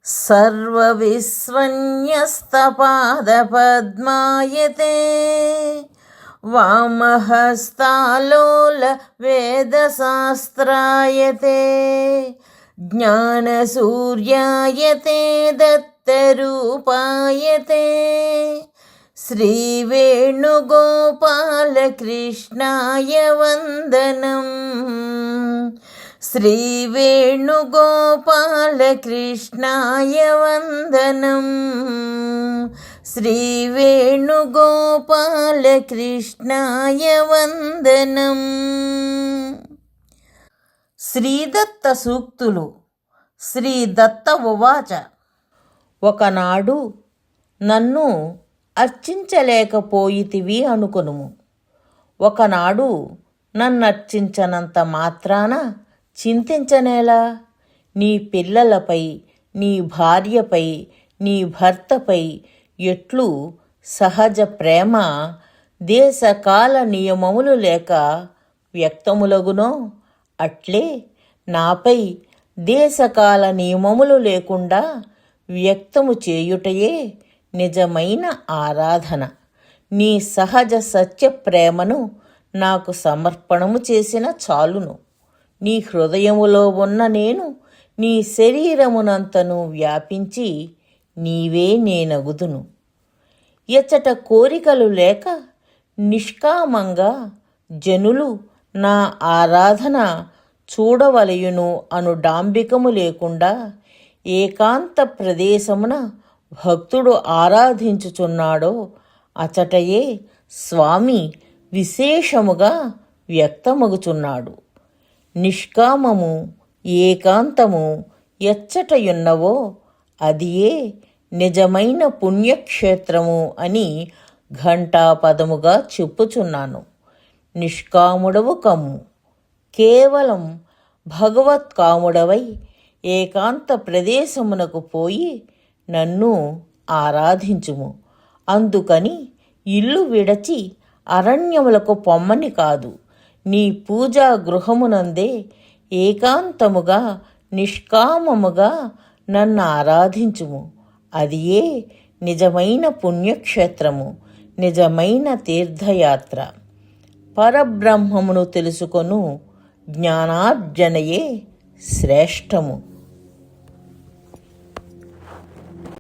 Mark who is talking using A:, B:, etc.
A: सर्वविस्वन्यस्तपादपद्मायते वामहस्तालोल वेदशास्त्रायते ज्ञानसूर्यायते दत्तरूपायते श्रीवेणुगोपालकृष्णाय वन्दनम् श्रीवेणुगोपालकृष्णाय वन्दनम् श्रीवेणुगोपालकृष्णाय वन्दनम्. శ్రీదత్త సూక్తులు. శ్రీ దత్త ఉవాచ. ఒకనాడు నన్ను అర్చించలేకపోయితివి అనుకొనుము. ఒకనాడు నన్నర్చించనంత మాత్రాన చింతించనేలా? నీ పిల్లలపై, నీ భార్యపై, నీ భర్తపై ఎట్లు సహజ ప్రేమ దేశకాల నియమములు లేక వ్యక్తములగునో అట్లే నాపై దేశకాల నియమములు లేకుండా వ్యక్తము చేయుటయే నిజమైన ఆరాధన. నీ సహజ సత్య ప్రేమను నాకు సమర్పణము చేసిన చాలును. నీ హృదయములో ఉన్న నేను నీ శరీరమునంతను వ్యాపించి నీవే నేనగుదును. ఎచ్చట కోరికలు లేక నిష్కామంగా జనులు నా ఆరాధన చూడవలయును అను డాంబికము లేకుండా ఏకాంత ప్రదేశమున భక్తుడు ఆరాధించుచున్నాడో అచటయే స్వామి విశేషముగా వ్యక్తమగుచున్నాడు. నిష్కామము, ఏకాంతము ఎచ్చటయున్నవో అదియే నిజమైన పుణ్యక్షేత్రము అని ఘంటాపదముగా చెప్పుచున్నాను. నిష్కాముడవు కమ్ము, కేవలం భగవత్కాముడవై ఏకాంత ప్రదేశమునకు పోయి నన్ను ఆరాధించుము. అందుకని ఇల్లు విడచి అరణ్యములకు పొమ్మని కాదు, నీ పూజా గృహమునందే ఏకాంతముగా నిష్కామముగా నన్ను ఆరాధించుము. అదియే నిజమైన పుణ్యక్షేత్రము, నిజమైన తీర్థయాత్ర. పరబ్రహ్మమును తెలుసుకొను జ్ఞానార్జనయే శ్రేష్టము.